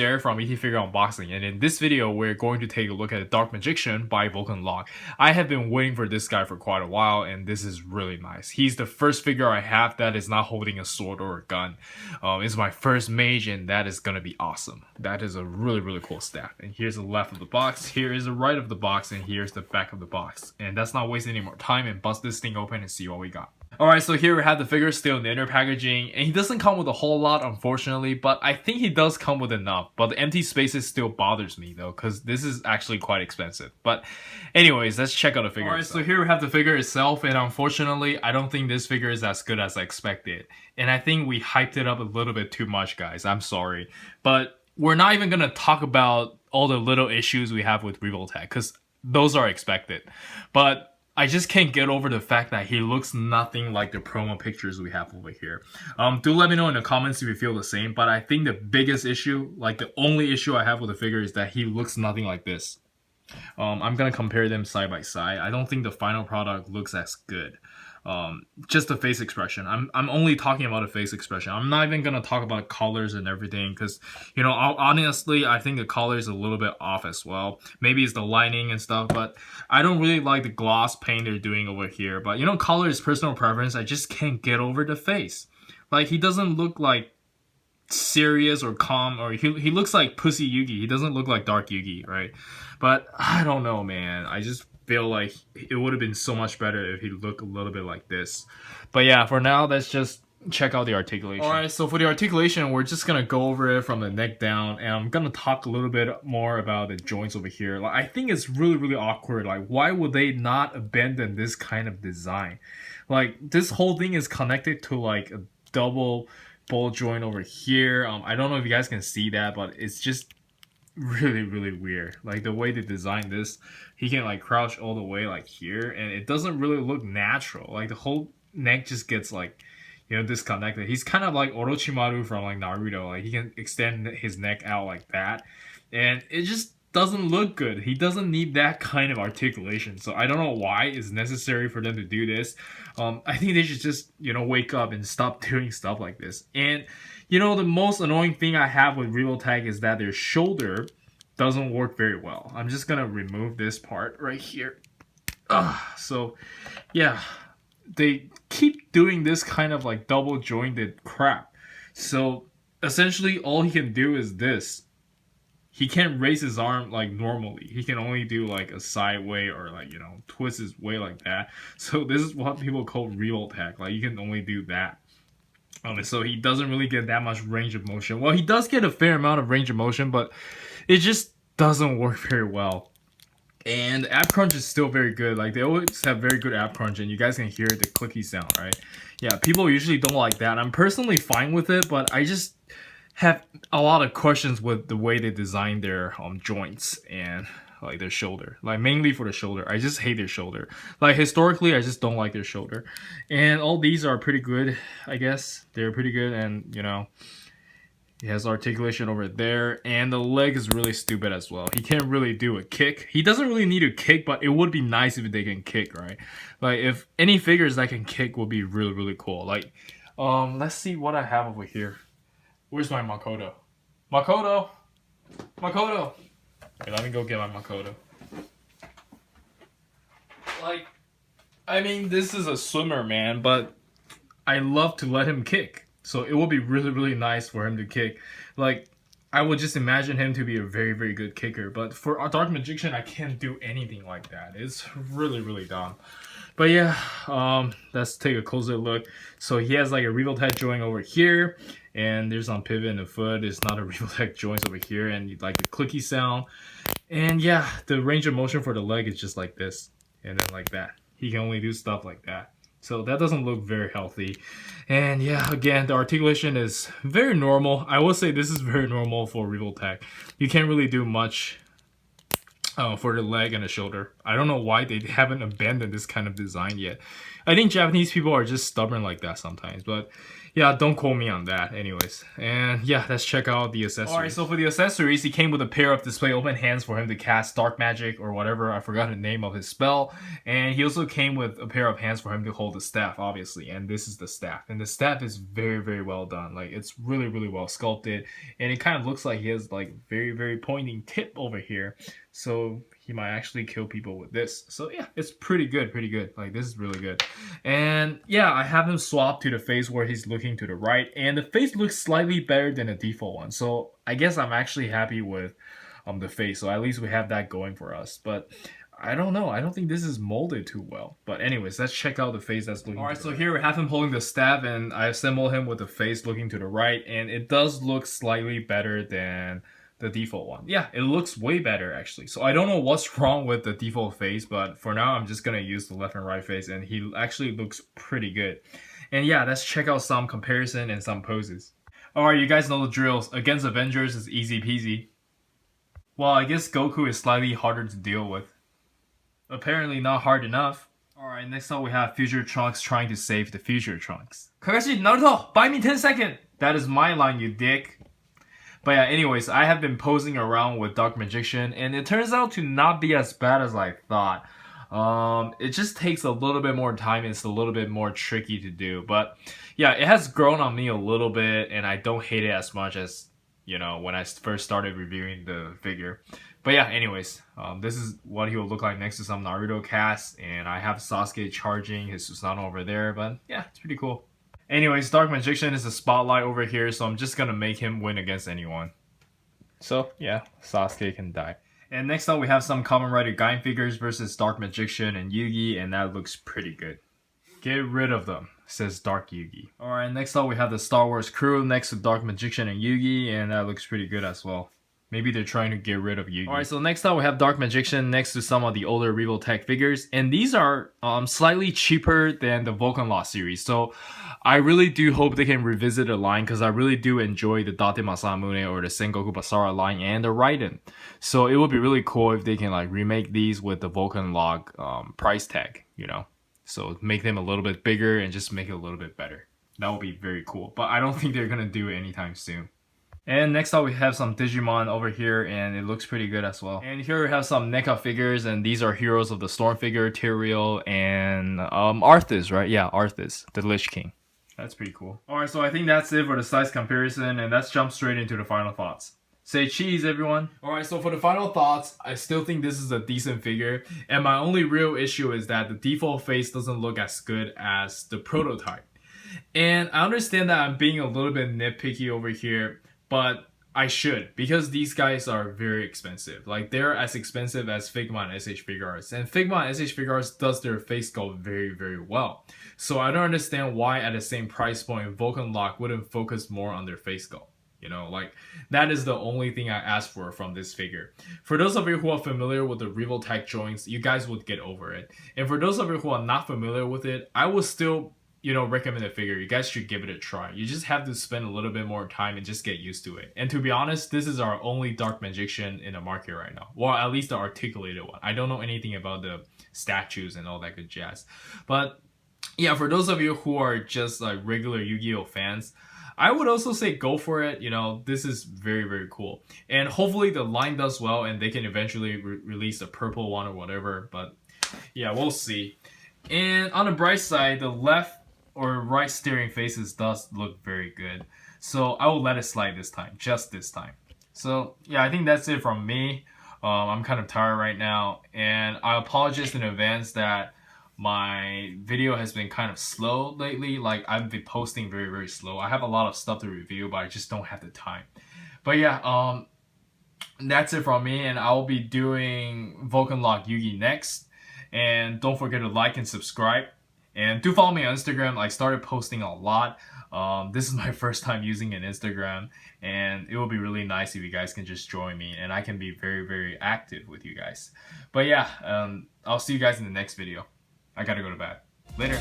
Eric from ET Figure Unboxing, and in this video we're going to take a look at Dark Magician by Vulcanlog. I have been waiting for this guy for quite a while, and this is really nice. He's the first figure I have that is not holding a sword or a gun. It's my first mage, and that is gonna be awesome. That is a really cool staff. And here's the left of the box, here is the right of the box, and here's the back of the box. And that's not wasting any more time, and bust this thing open and see what we got. Alright, so here we have the figure still in the inner packaging, and he doesn't come with a whole lot, unfortunately, but I think he does come with enough. But the empty spaces still bothers me though, because this is actually quite expensive. But anyways, let's check out the figure. Alright, so here we have the figure itself, and unfortunately, I don't think this figure is as good as I expected. And I think we hyped it up a little bit too much, guys. I'm sorry. But we're not even gonna talk about all the little issues we have with Revoltech, because those are expected. But I just can't get over the fact that he looks nothing like the promo pictures we have over here. Do let me know in the comments if you feel the same, but I think the biggest issue, like the only issue I have with the figure, is that he looks nothing like this. I'm gonna compare them side by side. I don't think the final product looks as good. Just the face expression. I'm only talking about the face expression. I'm not even gonna talk about colors and everything, because you know, honestly, I think the color is a little bit off as well. Maybe it's the lining and stuff, but I don't really like the gloss paint they're doing over here. But you know, color is personal preference. I just can't get over the face. Like, he doesn't look like serious or calm, or he looks like Pussy Yugi. He doesn't look like Dark Yugi, right? But I don't know, man. I just feel like it would have been so much better if he looked a little bit like this. But yeah, for now, let's just check out the articulation. Alright, so for the articulation, we're just gonna go over it from the neck down, and I'm gonna talk a little bit more about the joints over here. Like, I think it's really awkward. Like, why would they not abandon this kind of design? Like, this whole thing is connected to like a double ball joint over here. I don't know if you guys can see that, but it's just really weird. Like, the way they designed this, he can like crouch all the way like here, and it doesn't really look natural. Like, the whole neck just gets like, you know, disconnected. He's kind of like Orochimaru from like Naruto. Like, he can extend his neck out like that, and it just doesn't look good. He doesn't need that kind of articulation. So I don't know why it's necessary for them to do this. I think they should just, you know, wake up and stop doing stuff like this. And you know, the most annoying thing I have with Revoltech is that their shoulder doesn't work very well. I'm just gonna remove this part right here. So yeah, they keep doing this kind of like double jointed crap. So essentially all he can do is this. He can't raise his arm like normally. He can only do like a side way, or like, you know, twist his way like that. So this is what people call Revoltech. Like, you can only do that. So he doesn't really get that much range of motion. Well, he does get a fair amount of range of motion, but it just doesn't work very well. And ab crunch is still very good. Like, they always have very good ab crunch, and you guys can hear the clicky sound, right? Yeah, people usually don't like that. I'm personally fine with it, but I just have a lot of questions with the way they design their joints and like their shoulder. Like, mainly for the shoulder. I just hate their shoulder. Like, historically, I just don't like their shoulder. And all these are pretty good, I guess. They're pretty good, and you know, he has articulation over there, and the leg is really stupid as well. He can't really do a kick. He doesn't really need a kick, but it would be nice if they can kick, right? Like, if any figures that can kick would be really cool. Like, let's see what I have over here. Where's my Makoto? Makoto! Makoto! Okay, let me go get my Makoto. Like, I mean, this is a swimmer, man, but I love to let him kick. So it would be really nice for him to kick. Like, I would just imagine him to be a very good kicker. But for a Dark Magician, I can't do anything like that. It's really dumb. But yeah, let's take a closer look. So he has like a Revoltech joint over here, and there's on pivot in the foot. There's not a Revoltech joint over here, and you like the clicky sound. And yeah, the range of motion for the leg is just like this, and then like that. He can only do stuff like that. So that doesn't look very healthy. And yeah, again, the articulation is very normal. I will say this is very normal for Revoltech. You can't really do much for the leg and the shoulder. I don't know why they haven't abandoned this kind of design yet. I think Japanese people are just stubborn like that sometimes, but yeah, don't quote me on that anyways. And yeah, let's check out the accessories. Alright, so for the accessories, he came with a pair of display open hands for him to cast dark magic or whatever, I forgot the name of his spell. And he also came with a pair of hands for him to hold the staff, obviously. And this is the staff. And the staff is very, very well done. Like, it's really, really well sculpted. And it kind of looks like he has like very, very pointing tip over here. So he might actually kill people with this. So yeah, it's pretty good, pretty good. Like, this is really good. And yeah, I have him swapped to the face where he's looking to the right, and the face looks slightly better than the default one. So I guess I'm actually happy with the face. So at least we have that going for us. But I don't know. I don't think this is molded too well. But anyways, let's check out the face that's looking. Alright, so here we have him holding the staff, and I assemble him with the face looking to the right, and it does look slightly better than the default one. Yeah, it looks way better actually. So I don't know what's wrong with the default face, but for now I'm just gonna use the left and right face, and he actually looks pretty good. And yeah, let's check out some comparison and some poses. Alright, you guys know the drills. Against Avengers is easy peasy. Well, I guess Goku is slightly harder to deal with. Apparently not hard enough. Alright, next up we have Future Trunks trying to save the Future Trunks. Kakashi, Naruto, buy me 10 seconds! That is my line, you dick. But yeah, anyways, I have been posing around with Dark Magician, and it turns out to not be as bad as I thought. It just takes a little bit more time, and it's a little bit more tricky to do. But yeah, it has grown on me a little bit, and I don't hate it as much as, you know, when I first started reviewing the figure. But yeah, anyways, this is what he will look like next to some Naruto casts, and I have Sasuke charging his Susanoo over there, but yeah, it's pretty cool. Anyways, Dark Magician is a spotlight over here, so I'm just gonna make him win against anyone. So yeah, Sasuke can die. And next up we have some Kamen Rider Gaim figures versus Dark Magician and Yugi, and that looks pretty good. Get rid of them, says Dark Yugi. Alright, next up we have the Star Wars crew next to Dark Magician and Yugi, and that looks pretty good as well. Maybe they're trying to get rid of Yugi. Alright, so next up we have Dark Magician next to some of the older Revoltech figures. And these are slightly cheaper than the Vulcanlog series. So I really do hope they can revisit the line, because I really do enjoy the Date Masamune or the Sengoku Basara line and the Raiden. So it would be really cool if they can like remake these with the Vulcanlog price tag, you know. So make them a little bit bigger and just make it a little bit better. That would be very cool. But I don't think they're going to do it anytime soon. And next up we have some Digimon over here, and it looks pretty good as well. And here we have some NECA figures, and these are Heroes of the Storm figure, Tyrael, and Arthas, right? Yeah, Arthas, the Lich King. That's pretty cool. Alright, so I think that's it for the size comparison, and let's jump straight into the final thoughts. Say cheese, everyone. Alright, so for the final thoughts, I still think this is a decent figure, and my only real issue is that the default face doesn't look as good as the prototype. And I understand that I'm being a little bit nitpicky over here, but I should, because these guys are very expensive. Like, they're as expensive as Figma and SH Figuarts, and Figma and SH Figuarts does their face sculpt very, very well. So I don't understand why at the same price point Vulcanlog wouldn't focus more on their face sculpt. You know, like, that is the only thing I asked for from this figure. For those of you who are familiar with the Revoltech joints, you guys would get over it. And for those of you who are not familiar with it, I would still, you know, recommend the figure. You guys should give it a try. You just have to spend a little bit more time and just get used to it. And to be honest, this is our only Dark Magician in the market right now. Well, at least the articulated one. I don't know anything about the statues and all that good jazz. But yeah, for those of you who are just like regular Yu-Gi-Oh fans, I would also say go for it. You know, this is very, very cool. And hopefully the line does well and they can eventually release a purple one or whatever. But yeah, we'll see. And on the bright side, the left or right steering faces does look very good. So I will let it slide this time, just this time. So yeah, I think that's it from me. I'm kind of tired right now, and I apologize in advance that my video has been kind of slow lately. Like, I've been posting very, very slow. I have a lot of stuff to review, but I just don't have the time. But yeah, that's it from me, and I'll be doing Vulcanlog Yugi next. And don't forget to like and subscribe. And do follow me on Instagram. I started posting a lot. This is my first time using an Instagram, and it will be really nice if you guys can just join me, and I can be very, very active with you guys. But yeah, I'll see you guys in the next video. I gotta go to bed. Later.